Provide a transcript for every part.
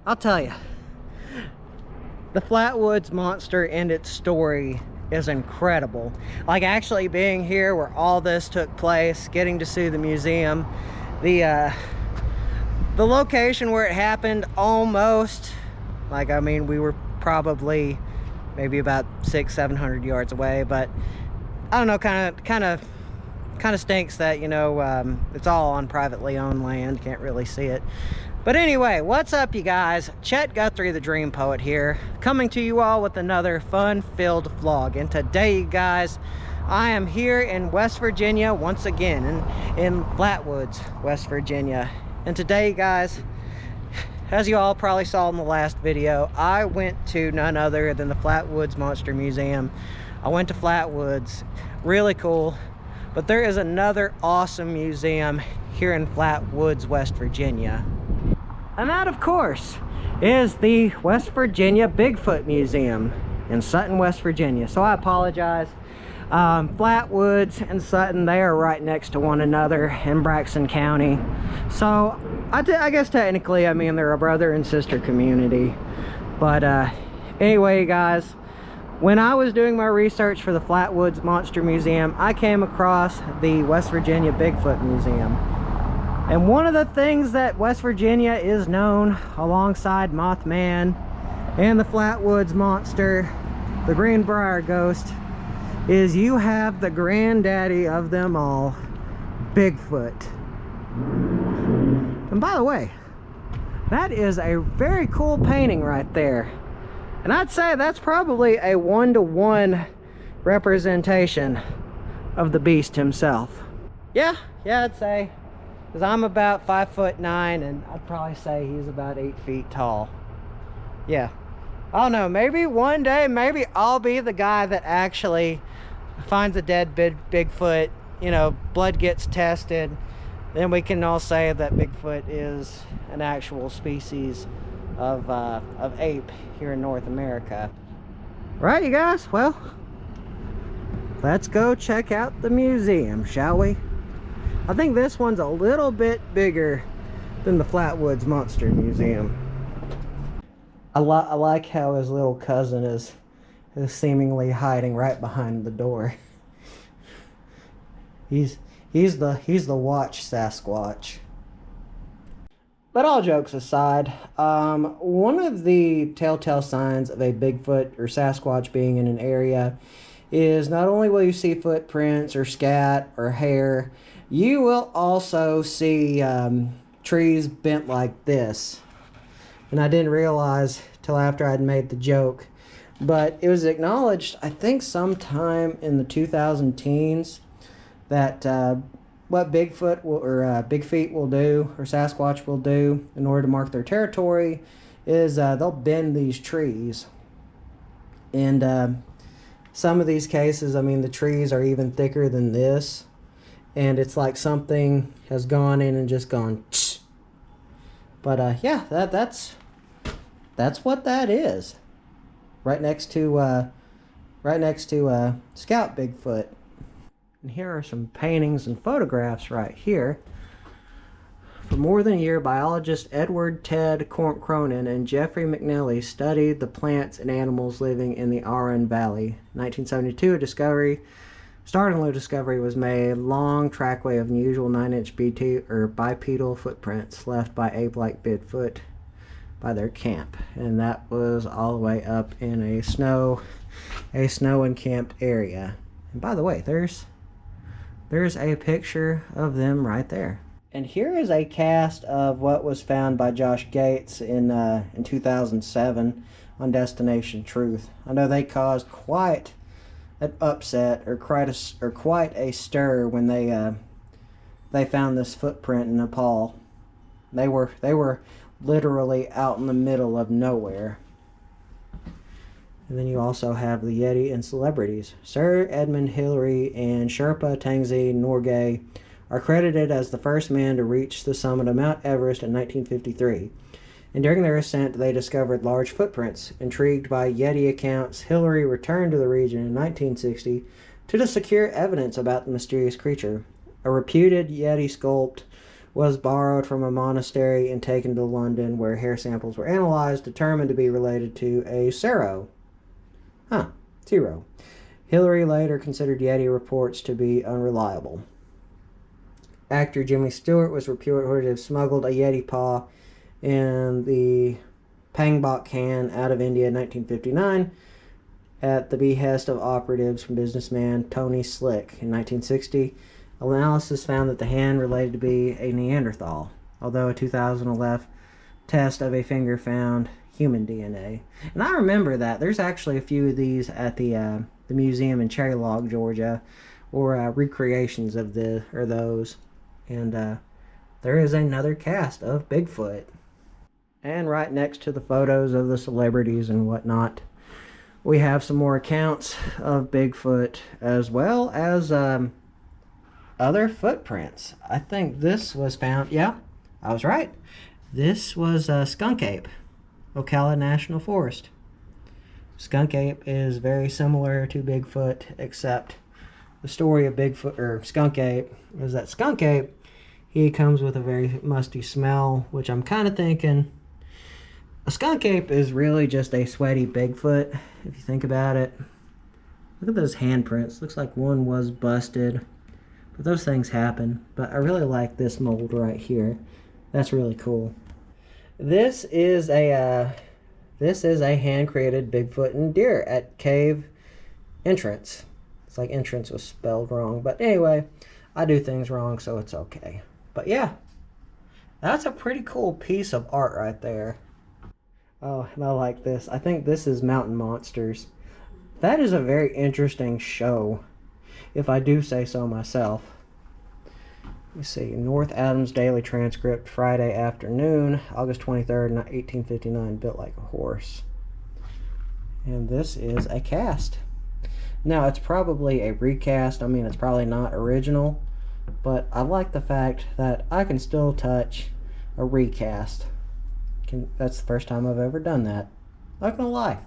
I'll tell you, the Flatwoods Monster and its story is incredible. Like actually being here where all this took place, getting to see the museum, the location where it happened, almost, like, I mean, we were probably maybe about 600-700 yards away, but I don't know, kind of stinks that, you know, it's all on privately owned land, can't really see it. But anyway, what's up, you guys? Chet-Guthrie, the Dream Poet here, coming to you all with another fun-filled vlog. And today, you guys, I am here in West Virginia once again, in Flatwoods, West Virginia. And today, guys, as you all probably saw in the last video, I went to none other than the Flatwoods Monster Museum. I went to Flatwoods, really cool. But there is another awesome museum here in Flatwoods, West Virginia. And that, of course, is the West Virginia Bigfoot Museum in Sutton, West Virginia. So I apologize. Flatwoods and Sutton, they are right next to one another in Braxton County. So I guess technically, I mean, they're a brother and sister community. But anyway, guys, when I was doing my research for the Flatwoods Monster Museum, I came across the West Virginia Bigfoot Museum. And one of the things that West Virginia is known, alongside Mothman and the Flatwoods Monster, the Greenbrier Ghost, is you have the granddaddy of them all, Bigfoot. And by the way, that is a very cool painting right there. And I'd say that's probably a 1-to-1 representation of the beast himself. Yeah, I'd say. Because I'm about 5'9", and I'd probably say he's about 8 feet tall. Yeah. I don't know, maybe one day, maybe I'll be the guy that actually finds a dead Bigfoot, you know, blood gets tested. Then we can all say that Bigfoot is an actual species of ape here in North America. Right, you guys? Well, let's go check out the museum, shall we? I think this one's a little bit bigger than the Flatwoods Monster Museum. I like how his little cousin is seemingly hiding right behind the door. He's the watch Sasquatch. But all jokes aside, one of the telltale signs of a Bigfoot or Sasquatch being in an area is not only will you see footprints or scat or hair, you will also see trees bent like this. And I didn't realize till after I'd made the joke, but it was acknowledged, I think sometime in the 2010s, that what Bigfoot will, or Big Feet will do, or Sasquatch will do in order to mark their territory is they'll bend these trees. And some of these cases, I mean, the trees are even thicker than this. And it's like something has gone in and just gone tsh. But yeah, that's what that is. Right next to Scout Bigfoot. And here are some paintings and photographs right here. For more than a year, biologists Edward Ted Cronin and Jeffrey McNally studied the plants and animals living in the Aran Valley. In 1972, a startling discovery was made: long trackway of unusual 9-inch bipedal footprints left by ape-like Bigfoot by their camp. And that was all the way up in a snow encamped area. And by the way, there's a picture of them right there. And here is a cast of what was found by Josh Gates in 2007 on Destination Truth. I know they caused quite an upset or quite a stir when they found this footprint in Nepal. They were literally out in the middle of nowhere. And then you also have the Yeti and celebrities. Sir Edmund Hillary and Sherpa Tenzing Norgay are credited as the first man to reach the summit of Mount Everest in 1953. And during their ascent, they discovered large footprints. Intrigued by Yeti accounts, Hillary returned to the region in 1960 to secure evidence about the mysterious creature. A reputed Yeti sculpt was borrowed from a monastery and taken to London, where hair samples were analyzed, determined to be related to a Sero. Zero. Hillary later considered Yeti reports to be unreliable. Actor Jimmy Stewart was reported to have smuggled a Yeti paw in the Pangbok can out of India in 1959 at the behest of operatives from businessman Tony Slick. In 1960, analysis found that the hand related to be a Neanderthal, although a 2011 test of a finger found human DNA. And I remember that. There's actually a few of these at the museum in Cherry Log, Georgia, or recreations of those. And there is another cast of Bigfoot. And right next to the photos of the celebrities and whatnot, we have some more accounts of Bigfoot, as well as other footprints. I think this was found, yeah, I was right. This was Skunk Ape, Ocala National Forest. Skunk Ape is very similar to Bigfoot, except the story of Bigfoot, or Skunk Ape, is that Skunk Ape, he comes with a very musty smell, which I'm kind of thinking a skunk ape is really just a sweaty Bigfoot, if you think about it. Look at those handprints. Looks like one was busted. But those things happen. But I really like this mold right here. That's really cool. This is a hand-created Bigfoot and deer at cave entrance. It's like entrance was spelled wrong. But anyway, I do things wrong, so it's okay. But yeah, that's a pretty cool piece of art right there. Oh, and I like this. I think this is Mountain Monsters. That is a very interesting show, if I do say so myself. Let me see. North Adams Daily Transcript, Friday afternoon, August 23rd, 1859. Built like a horse. And this is a cast. Now, it's probably a recast. I mean, it's probably not original. But I like the fact that I can still touch a recast. That's the first time I've ever done that. Not gonna lie.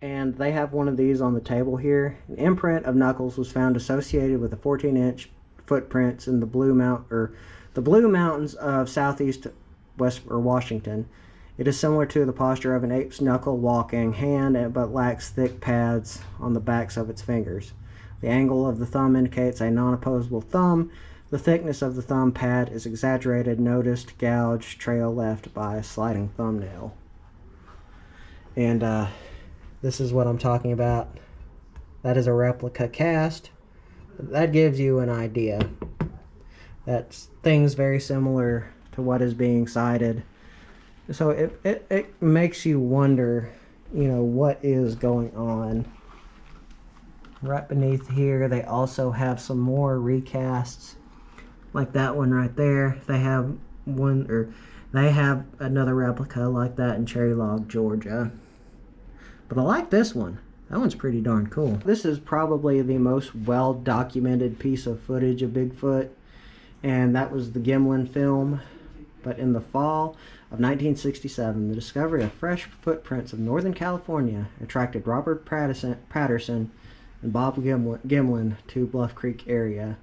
And they have one of these on the table here. An imprint of knuckles was found associated with the 14-inch footprints in the Blue Mountains of southeast Washington. It is similar to the posture of an ape's knuckle walking hand, but lacks thick pads on the backs of its fingers. The angle of the thumb indicates a non-opposable thumb. The thickness of the thumb pad is exaggerated, noticed gouge trail left by a sliding thumbnail. And this is what I'm talking about. That is a replica cast. That gives you an idea. That's things very similar to what is being cited. So it makes you wonder, you know, what is going on. Right beneath here, they also have some more recasts. Like that one right there. They have another replica like that in Cherry Log, Georgia. But I like this one. That one's pretty darn cool. This is probably the most well-documented piece of footage of Bigfoot, and that was the Gimlin film. But in the fall of 1967, the discovery of fresh footprints of Northern California attracted Robert Patterson and Bob Gimlin to Bluff Creek area.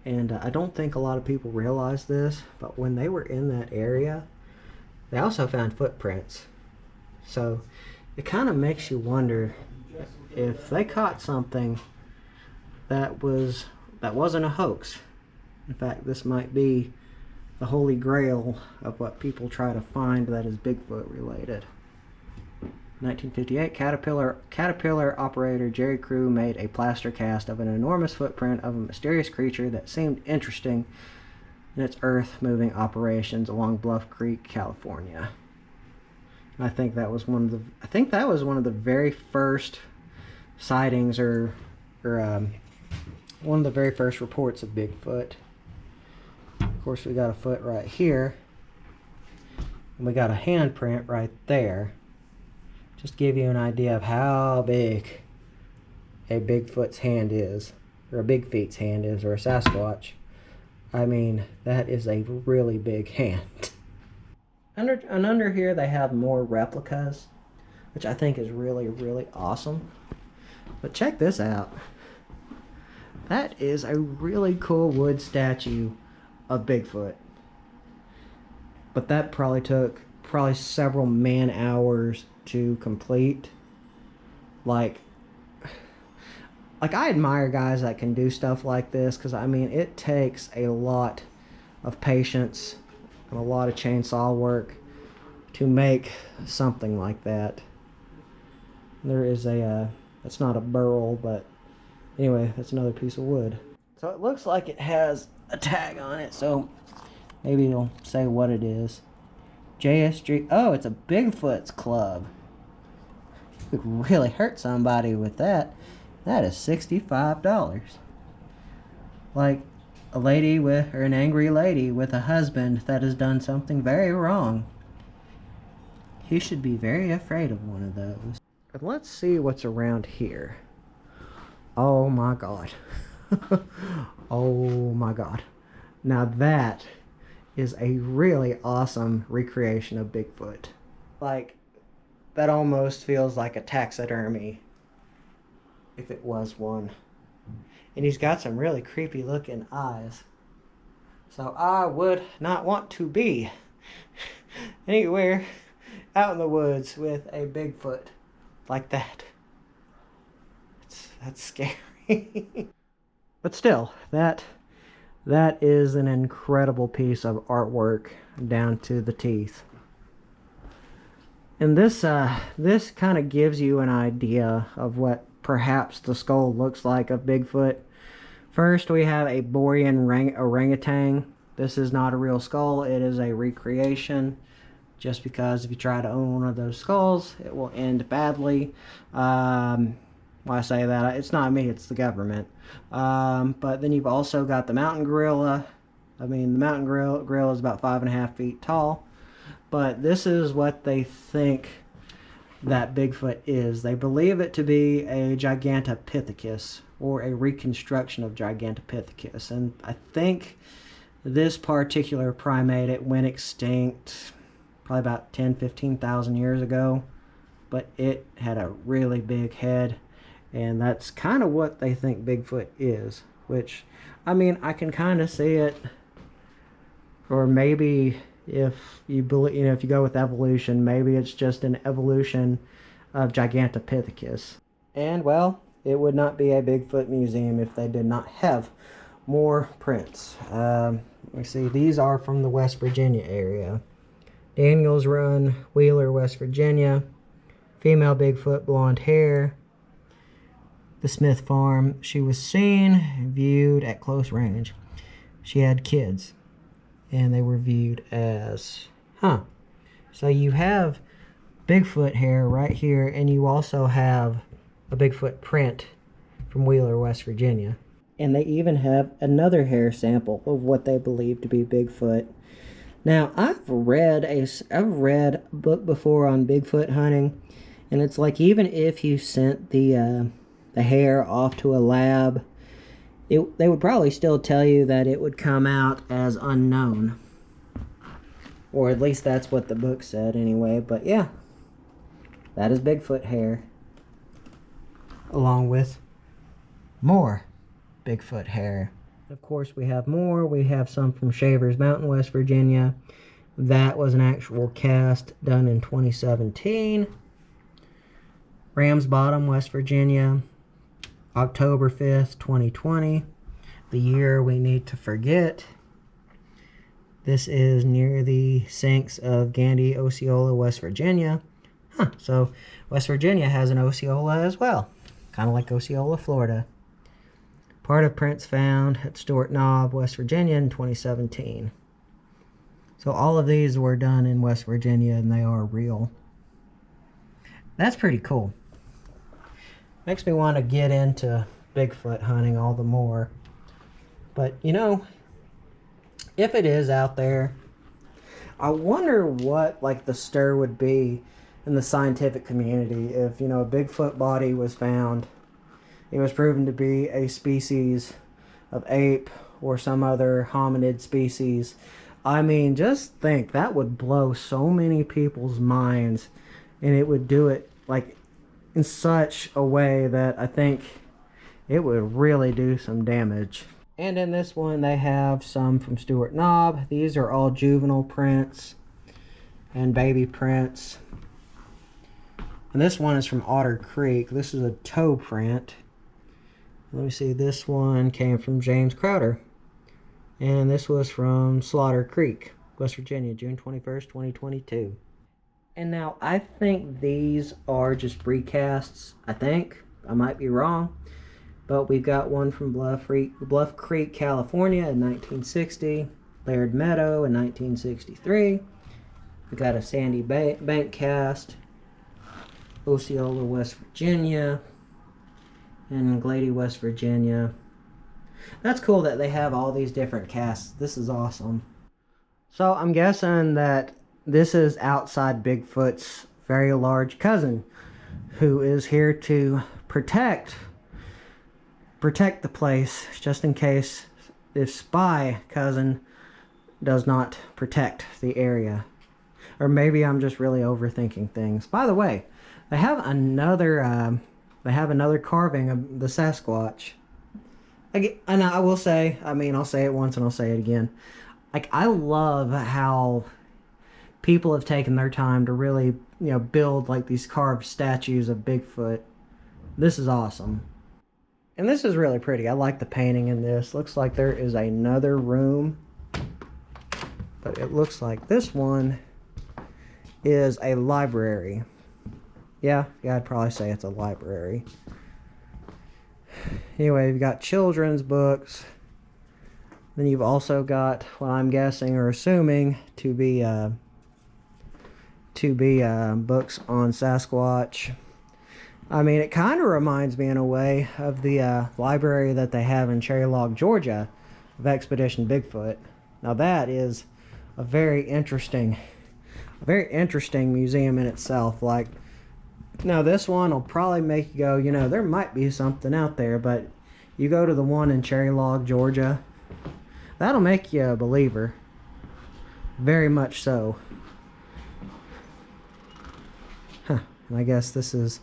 And I don't think a lot of people realize this, but when they were in that area, they also found footprints. So it kind of makes you wonder if they caught something that wasn't a hoax. In fact, this might be the holy grail of what people try to find that is Bigfoot related. 1958, Caterpillar operator Jerry Crew made a plaster cast of an enormous footprint of a mysterious creature that seemed interesting in its earth-moving operations along Bluff Creek, California. And I think that was one of the very first sightings, or one of the very first reports of Bigfoot. Of course, we got a foot right here, and we got a handprint right there. Just to give you an idea of how big a Bigfoot's hand is, or a Big Feet's hand is, or a Sasquatch. I mean, that is a really big hand. Under here they have more replicas, which I think is really, really awesome. But check this out. That is a really cool wood statue of Bigfoot. but that probably took several man hours to complete. Like I admire guys that can do stuff like this, because I mean it takes a lot of patience and a lot of chainsaw work to make something like that. There is a that's not a burl, but anyway, that's another piece of wood. So it looks like it has a tag on it, so maybe it'll say what it is. JSG. Oh, it's a Bigfoot's club. You could really hurt somebody with that. That is $65. Like a lady with, or an angry lady with a husband that has done something very wrong. He should be very afraid of one of those. And let's see what's around here. Oh my God. Oh my God. Now that is a really awesome recreation of Bigfoot. Like, that almost feels like a taxidermy, if it was one. And he's got some really creepy looking eyes. So I would not want to be anywhere out in the woods with a Bigfoot like that. That's scary. But still, that is an incredible piece of artwork down to the teeth. And this kind of gives you an idea of what perhaps the skull looks like of Bigfoot. First, we have a Borean orangutan. This is not a real skull, it is a recreation. Just because if you try to own one of those skulls, it will end badly. Why I say that, it's not me, it's the government. But then you've also got the mountain gorilla. I mean, the mountain gorilla is about 5.5 feet tall. But this is what they think that Bigfoot is. They believe it to be a Gigantopithecus, or a reconstruction of Gigantopithecus. And I think this particular primate, it went extinct probably about 10,000-15,000 years ago. But it had a really big head. And that's kind of what they think Bigfoot is. Which, I mean, I can kind of see it. Or maybe if you believe, if you go with evolution, maybe it's just an evolution of Gigantopithecus. And well, it would not be a Bigfoot museum if they did not have more prints. Let me see, these are from the West Virginia area. Daniels Run, Wheeler, West Virginia. Female Bigfoot, blonde hair. The Smith Farm. She was seen, viewed at close range. She had kids. And they were viewed as, So you have Bigfoot hair right here, and you also have a Bigfoot print from Wheeler, West Virginia. And they even have another hair sample of what they believe to be Bigfoot. Now, I've read a book before on Bigfoot hunting, and it's like even if you sent the hair off to a lab, they would probably still tell you that it would come out as unknown. Or at least that's what the book said anyway. But yeah, that is Bigfoot hair. Along with more Bigfoot hair. Of course, we have more. We have some from Shavers Mountain, West Virginia. That was an actual cast done in 2017. Rams Bottom, West Virginia. October 5th, 2020, the year we need to forget. This is near the sinks of Gandy, Osceola, West Virginia. So West Virginia has an Osceola as well, kind of like Osceola, Florida. Part of prints found at Stewart Knob, West Virginia in 2017. So all of these were done in West Virginia, and they are real. That's pretty cool. Makes me want to get into Bigfoot hunting all the more. But, if it is out there, I wonder what, like, the stir would be in the scientific community if, a Bigfoot body was found. It was proven to be a species of ape or some other hominid species. I mean, just think, that would blow so many people's minds, and it would do it, like, in such a way that I think it would really do some damage. And in this one, they have some from Stewart Knob. These are all juvenile prints. and baby prints. And this one is from Otter Creek. This is a toe print. Let me see, this one came from James Crowder. And this was from Slaughter Creek, West Virginia, June 21st, 2022. And now I think these are just recasts. I think. I might be wrong. But we've got one from Bluff Creek, California in 1960. Laird Meadow in 1963. We got a Sandy Bank cast. Osceola, West Virginia. And Glady, West Virginia. That's cool that they have all these different casts. This is awesome. So I'm guessing that this is outside Bigfoot's very large cousin, who is here to protect the place, just in case this spy cousin does not protect the area. Or maybe I'm just really overthinking things. By the way, they have another carving of the Sasquatch. And I will say, I mean, I'll say it once and I'll say it again. Like, I love how people have taken their time to really, you know, build like these carved statues of Bigfoot. This is awesome. And this is really pretty. I like the painting in this. Looks like there is another room. But it looks like this one is a library. Yeah, I'd probably say it's a library. Anyway, you've got children's books. Then you've also got what I'm guessing or assuming to be books on Sasquatch. I mean, it kind of reminds me in a way of the library that they have in Cherry Log, Georgia, of Expedition Bigfoot. Now that is a very interesting museum in itself. Like, now this one will probably make you go, you know, there might be something out there, but you go to the one in Cherry Log, Georgia, that'll make you a believer. Very much so. Huh. And I guess this is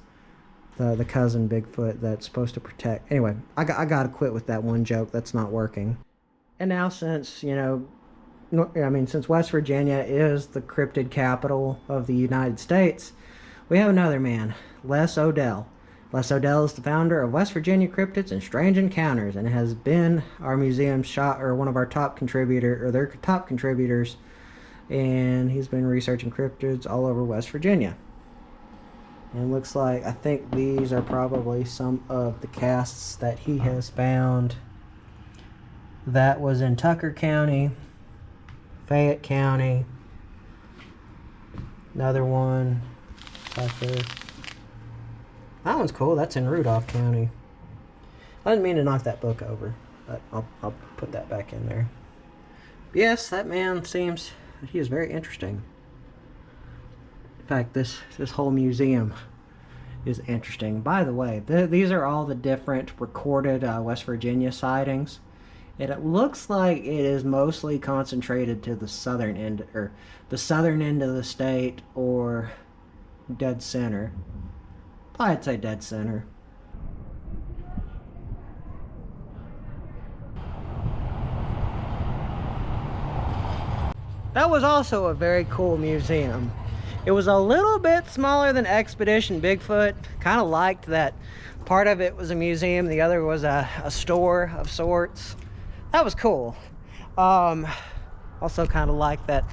the cousin Bigfoot that's supposed to protect. Anyway, I gotta quit with that one joke. That's not working. And now since, you know, since West Virginia is the cryptid capital of the United States, we have another man, Les Odell. Les Odell is the founder of West Virginia Cryptids and Strange Encounters, and has been our museum's one of our top contributors, and he's been researching cryptids all over West Virginia. And it looks like, I think these are probably some of the casts that he has found. That was in Tucker County, Fayette County, another one. That one's cool. That's in Rudolph County. I didn't mean to knock that book over, but I'll put that back in there. But yes, that man seems, he is very interesting. In fact, this whole museum is interesting. By the way, these are all the different recorded West Virginia sightings. And it looks like it is mostly concentrated to the southern end, or the southern end of the state, or dead center. I'd say dead center. That was also a very cool museum. It was a little bit smaller than Expedition Bigfoot. Kind of liked that part of it was a museum, the other was a store of sorts. That was cool. Also kind of liked that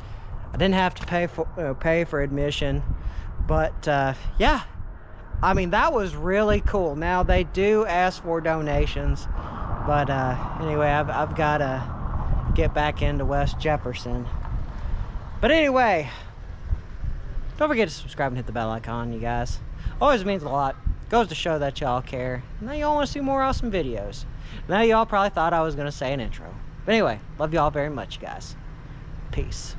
I didn't have to pay for admission. But yeah, I mean, that was really cool. Now they do ask for donations, but anyway, I've got to get back into West Jefferson. But anyway, don't forget to subscribe and hit the bell icon, you guys. Always means a lot. Goes to show that y'all care. Now y'all want to see more awesome videos. Now y'all probably thought I was going to say an intro. But anyway, love y'all very much, guys. Peace.